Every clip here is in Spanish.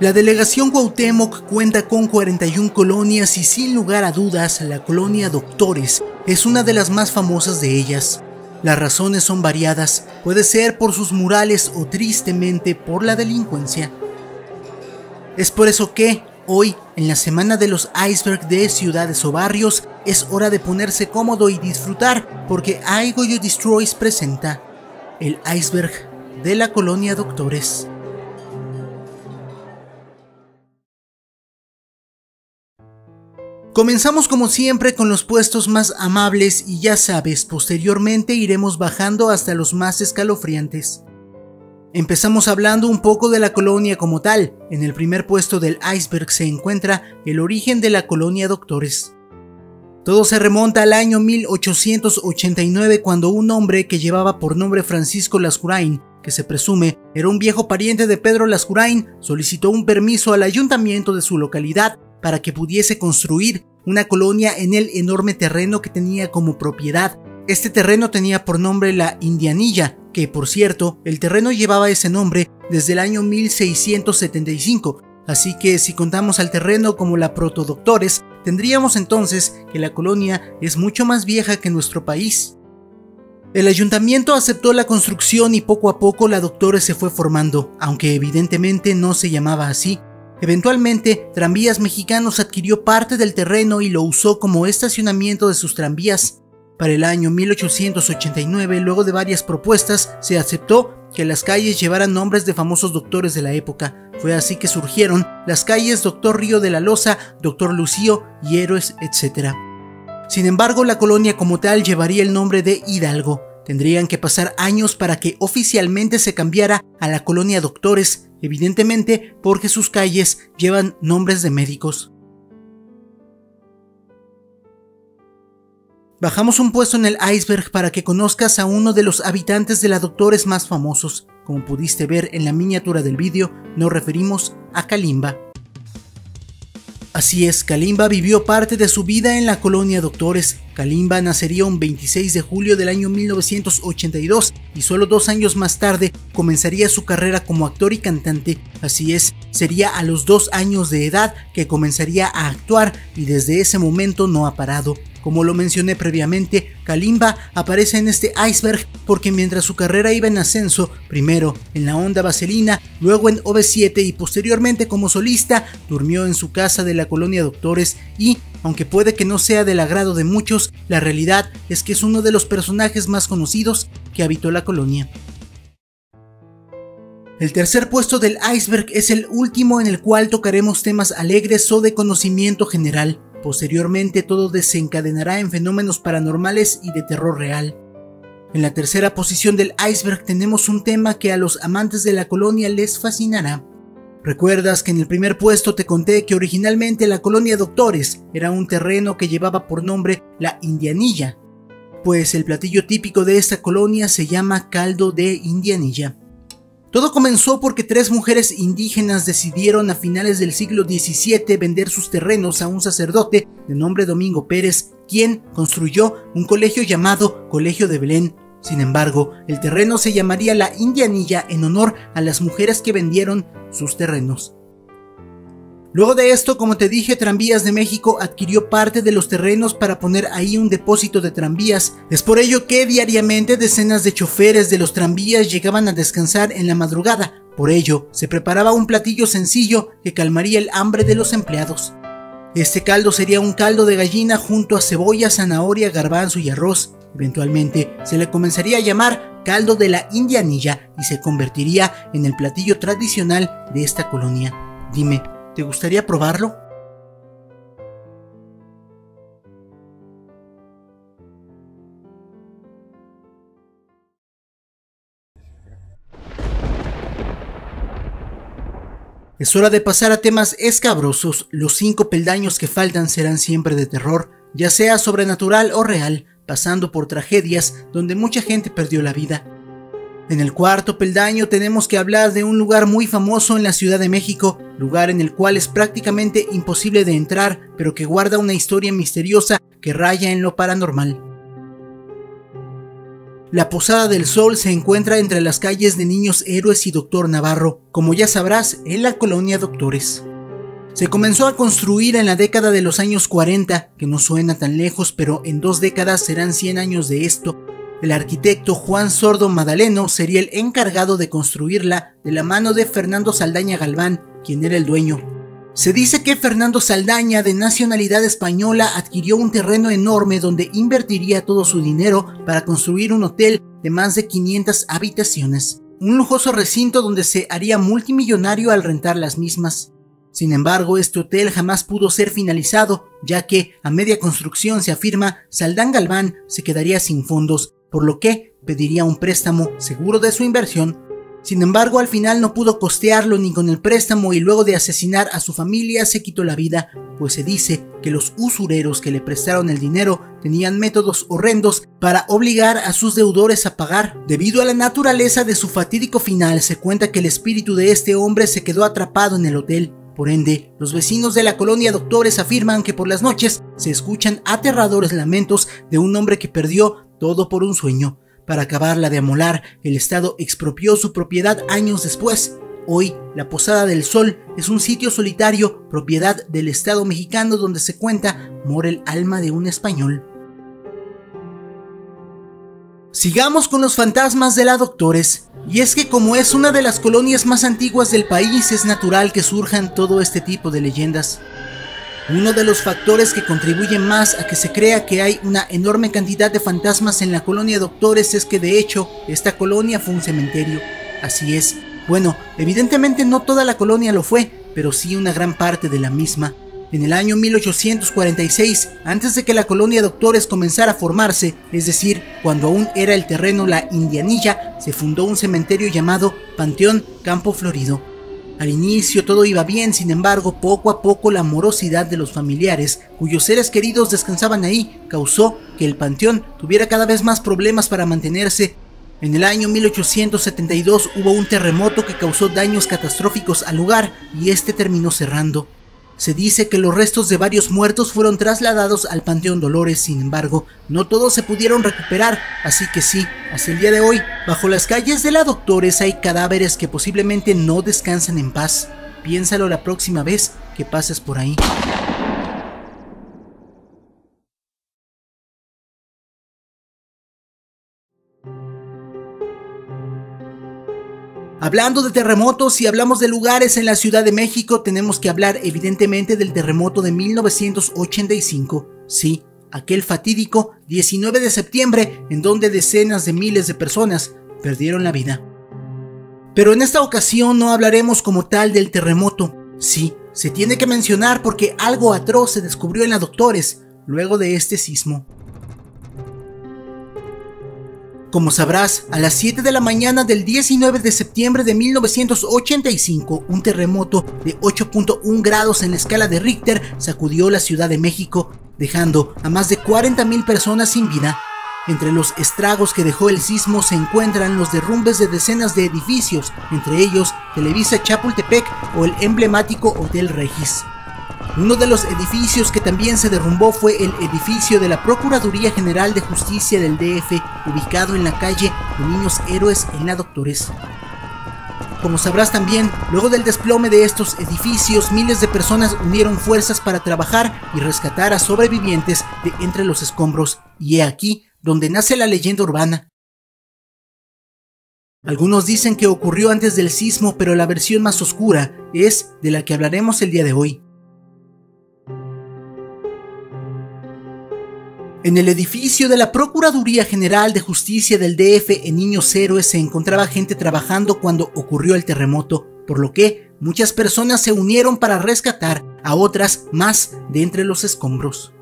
La delegación Cuauhtémoc cuenta con 41 colonias y sin lugar a dudas la colonia Doctores es una de las más famosas de ellas. Las razones son variadas, puede ser por sus murales o tristemente por la delincuencia. Es por eso que hoy, en la semana de los iceberg de ciudades o barrios, es hora de ponerse cómodo y disfrutar porque I Goyo Destroys presenta el iceberg de la colonia Doctores. Comenzamos como siempre con los puestos más amables y ya sabes, posteriormente iremos bajando hasta los más escalofriantes. Empezamos hablando un poco de la colonia como tal. En el primer puesto del iceberg se encuentra el origen de la colonia Doctores. Todo se remonta al año 1889 cuando un hombre que llevaba por nombre Francisco Lascurain, que se presume era un viejo pariente de Pedro Lascurain, solicitó un permiso al ayuntamiento de su localidad para que pudiese construir una colonia en el enorme terreno que tenía como propiedad. Este terreno tenía por nombre la Indianilla, que por cierto, el terreno llevaba ese nombre desde el año 1675, así que si contamos al terreno como la Protodoctores, tendríamos entonces que la colonia es mucho más vieja que nuestro país. El ayuntamiento aceptó la construcción y poco a poco la Doctores se fue formando, aunque evidentemente no se llamaba así. Eventualmente, Tranvías Mexicanos adquirió parte del terreno y lo usó como estacionamiento de sus tranvías. Para el año 1889, luego de varias propuestas, se aceptó que las calles llevaran nombres de famosos doctores de la época. Fue así que surgieron las calles Doctor Río de la Loza, Doctor Lucío y Héroes, etc. Sin embargo, la colonia como tal llevaría el nombre de Hidalgo. Tendrían que pasar años para que oficialmente se cambiara a la colonia Doctores, evidentemente porque sus calles llevan nombres de médicos. Bajamos un puesto en el iceberg para que conozcas a uno de los habitantes de la Doctores más famosos. Como pudiste ver en la miniatura del vídeo, nos referimos a Kalimba. Así es, Kalimba vivió parte de su vida en la colonia Doctores. Kalimba nacería un 26 de julio del año 1982 y solo 2 años más tarde comenzaría su carrera como actor y cantante. Así es, sería a los 2 años de edad que comenzaría a actuar y desde ese momento no ha parado. Como lo mencioné previamente, Kalimba aparece en este iceberg porque mientras su carrera iba en ascenso, primero en la Onda Vaselina, luego en OV7 y posteriormente como solista, durmió en su casa de la colonia Doctores y, aunque puede que no sea del agrado de muchos, la realidad es que es uno de los personajes más conocidos que habitó la colonia. El tercer puesto del iceberg es el último en el cual tocaremos temas alegres o de conocimiento general. Posteriormente todo desencadenará en fenómenos paranormales y de terror real. En la tercera posición del iceberg tenemos un tema que a los amantes de la colonia les fascinará. ¿Recuerdas que en el primer puesto te conté que originalmente la colonia Doctores era un terreno que llevaba por nombre la Indianilla? Pues el platillo típico de esta colonia se llama caldo de indianilla. Todo comenzó porque 3 mujeres indígenas decidieron a finales del siglo XVII vender sus terrenos a un sacerdote de nombre Domingo Pérez, quien construyó un colegio llamado Colegio de Belén. Sin embargo, el terreno se llamaría la Indianilla en honor a las mujeres que vendieron sus terrenos. Luego de esto, como te dije, Tranvías de México adquirió parte de los terrenos para poner ahí un depósito de tranvías. Es por ello que diariamente decenas de choferes de los tranvías llegaban a descansar en la madrugada. Por ello, se preparaba un platillo sencillo que calmaría el hambre de los empleados. Este caldo sería un caldo de gallina junto a cebolla, zanahoria, garbanzo y arroz. Eventualmente, se le comenzaría a llamar caldo de la Indianilla y se convertiría en el platillo tradicional de esta colonia. Dime, ¿te gustaría probarlo? Es hora de pasar a temas escabrosos. Los 5 peldaños que faltan serán siempre de terror, ya sea sobrenatural o real, pasando por tragedias donde mucha gente perdió la vida. En el cuarto peldaño tenemos que hablar de un lugar muy famoso en la Ciudad de México, lugar en el cual es prácticamente imposible de entrar, pero que guarda una historia misteriosa que raya en lo paranormal. La Posada del Sol se encuentra entre las calles de Niños Héroes y Doctor Navarro, como ya sabrás, en la colonia Doctores. Se comenzó a construir en la década de los años 40, que no suena tan lejos, pero en 2 décadas serán 100 años de esto. El arquitecto Juan Sordo Madaleno sería el encargado de construirla de la mano de Fernando Saldaña Galván, quien era el dueño. Se dice que Fernando Saldaña, de nacionalidad española, adquirió un terreno enorme donde invertiría todo su dinero para construir un hotel de más de 500 habitaciones, un lujoso recinto donde se haría multimillonario al rentar las mismas. Sin embargo, este hotel jamás pudo ser finalizado, ya que a media construcción, se afirma, Saldán Galván se quedaría sin fondos, por lo que pediría un préstamo seguro de su inversión. Sin embargo, al final no pudo costearlo ni con el préstamo y luego de asesinar a su familia se quitó la vida, pues se dice que los usureros que le prestaron el dinero tenían métodos horrendos para obligar a sus deudores a pagar. Debido a la naturaleza de su fatídico final, se cuenta que el espíritu de este hombre se quedó atrapado en el hotel. Por ende, los vecinos de la colonia Doctores afirman que por las noches se escuchan aterradores lamentos de un hombre que perdió todo por un sueño. Para acabarla de amolar, el Estado expropió su propiedad años después. Hoy, la Posada del Sol es un sitio solitario, propiedad del Estado mexicano, donde se cuenta mora el alma de un español. Sigamos con los fantasmas de la Doctores. Y es que como es una de las colonias más antiguas del país, es natural que surjan todo este tipo de leyendas. Uno de los factores que contribuyen más a que se crea que hay una enorme cantidad de fantasmas en la colonia Doctores es que de hecho esta colonia fue un cementerio. Así es. Bueno, evidentemente no toda la colonia lo fue, pero sí una gran parte de la misma. En el año 1846, antes de que la colonia Doctores comenzara a formarse, es decir, cuando aún era el terreno La Indianilla, se fundó un cementerio llamado Panteón Campo Florido. Al inicio todo iba bien, sin embargo, poco a poco la morosidad de los familiares, cuyos seres queridos descansaban ahí, causó que el panteón tuviera cada vez más problemas para mantenerse. En el año 1872 hubo un terremoto que causó daños catastróficos al lugar y este terminó cerrando. Se dice que los restos de varios muertos fueron trasladados al Panteón Dolores, sin embargo, no todos se pudieron recuperar, así que sí, hasta el día de hoy, bajo las calles de la Doctores hay cadáveres que posiblemente no descansan en paz. Piénsalo la próxima vez que pases por ahí. Hablando de terremotos, y hablamos de lugares en la Ciudad de México, tenemos que hablar evidentemente del terremoto de 1985. Sí, aquel fatídico 19 de septiembre en donde decenas de miles de personas perdieron la vida. Pero en esta ocasión no hablaremos como tal del terremoto. Sí, se tiene que mencionar porque algo atroz se descubrió en la Doctores luego de este sismo. Como sabrás, a las 7 de la mañana del 19 de septiembre de 1985, un terremoto de 8.1 grados en la escala de Richter sacudió la Ciudad de México, dejando a más de 40,000 personas sin vida. Entre los estragos que dejó el sismo se encuentran los derrumbes de decenas de edificios, entre ellos Televisa Chapultepec o el emblemático Hotel Regis. Uno de los edificios que también se derrumbó fue el edificio de la Procuraduría General de Justicia del DF, ubicado en la calle de Niños Héroes en la Doctores. Como sabrás también, luego del desplome de estos edificios, miles de personas unieron fuerzas para trabajar y rescatar a sobrevivientes de entre los escombros, y he aquí donde nace la leyenda urbana. Algunos dicen que ocurrió antes del sismo, pero la versión más oscura es de la que hablaremos el día de hoy. En el edificio de la Procuraduría General de Justicia del DF en Niños Héroes se encontraba gente trabajando cuando ocurrió el terremoto, por lo que muchas personas se unieron para rescatar a otras más de entre los escombros.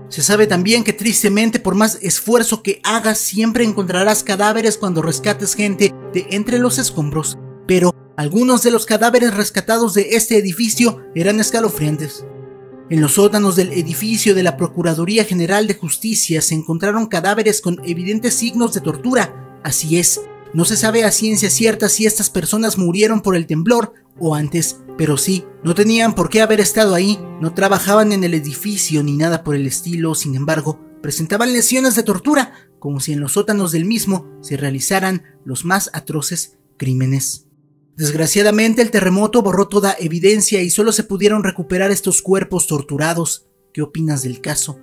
Se sabe también que tristemente, por más esfuerzo que hagas, siempre encontrarás cadáveres cuando rescates gente de entre los escombros, pero algunos de los cadáveres rescatados de este edificio eran escalofriantes. En los sótanos del edificio de la Procuraduría General de Justicia se encontraron cadáveres con evidentes signos de tortura. Así es, no se sabe a ciencia cierta si estas personas murieron por el temblor o antes, pero sí, no tenían por qué haber estado ahí, no trabajaban en el edificio ni nada por el estilo. Sin embargo, presentaban lesiones de tortura, como si en los sótanos del mismo se realizaran los más atroces crímenes. Desgraciadamente, el terremoto borró toda evidencia y solo se pudieron recuperar estos cuerpos torturados. ¿Qué opinas del caso?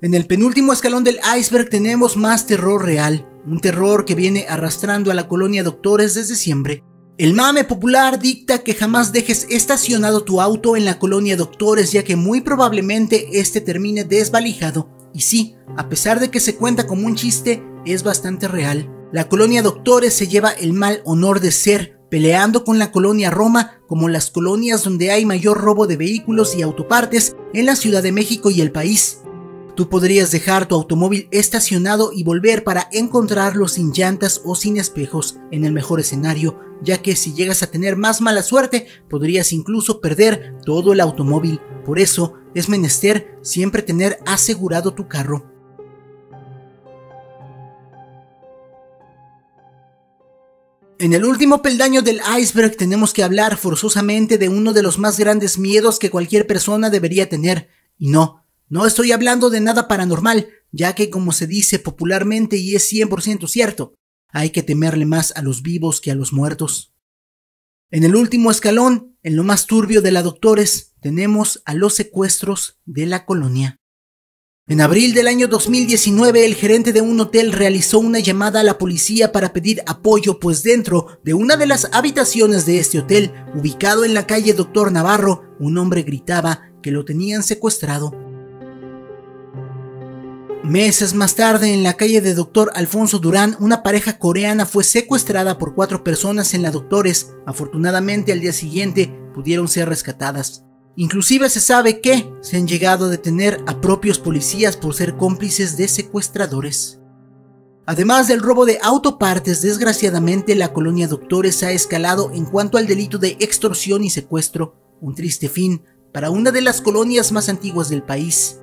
En el penúltimo escalón del iceberg tenemos más terror real, un terror que viene arrastrando a la colonia Doctores desde siempre. El mame popular dicta que jamás dejes estacionado tu auto en la colonia Doctores, ya que muy probablemente este termine desvalijado. Y sí, a pesar de que se cuenta como un chiste, es bastante real. La colonia Doctores se lleva el mal honor de ser, peleando con la colonia Roma como las colonias donde hay mayor robo de vehículos y autopartes en la Ciudad de México y el país. Tú podrías dejar tu automóvil estacionado y volver para encontrarlo sin llantas o sin espejos, en el mejor escenario, ya que si llegas a tener más mala suerte, podrías incluso perder todo el automóvil. Por eso, es menester siempre tener asegurado tu carro. En el último peldaño del iceberg tenemos que hablar forzosamente de uno de los más grandes miedos que cualquier persona debería tener. Y no estoy hablando de nada paranormal, ya que como se dice popularmente y es 100% cierto, hay que temerle más a los vivos que a los muertos. En el último escalón, en lo más turbio de la Doctores, tenemos a los secuestros de la colonia. En abril del año 2019, el gerente de un hotel realizó una llamada a la policía para pedir apoyo, pues dentro de una de las habitaciones de este hotel, ubicado en la calle Doctor Navarro, un hombre gritaba que lo tenían secuestrado. Meses más tarde, en la calle de Dr. Alfonso Durán, una pareja coreana fue secuestrada por 4 personas en la Doctores. Afortunadamente, al día siguiente pudieron ser rescatadas. Inclusive se sabe que se han llegado a detener a propios policías por ser cómplices de secuestradores. Además del robo de autopartes, desgraciadamente la colonia Doctores ha escalado en cuanto al delito de extorsión y secuestro, un triste fin para una de las colonias más antiguas del país.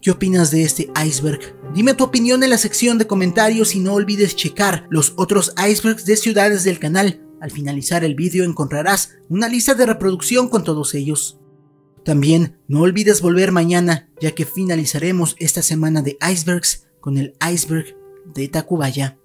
¿Qué opinas de este iceberg? Dime tu opinión en la sección de comentarios y no olvides checar los otros icebergs de ciudades del canal. Al finalizar el vídeo encontrarás una lista de reproducción con todos ellos. También no olvides volver mañana, ya que finalizaremos esta semana de icebergs con el iceberg de Tacubaya.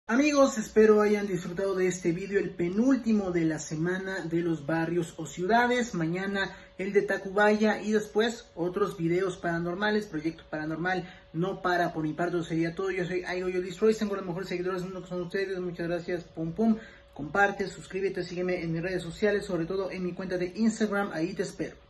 Amigos, espero hayan disfrutado de este vídeo, el penúltimo de la semana de los barrios o ciudades. Mañana el de Tacubaya y después otros videos paranormales, proyecto paranormal. No para, por mi parte sería todo. Yo soy iGoyo Destroy, tengo los mejores seguidores del mundo que son ustedes. Muchas gracias, pum pum. Comparte, suscríbete, sígueme en mis redes sociales, sobre todo en mi cuenta de Instagram, ahí te espero.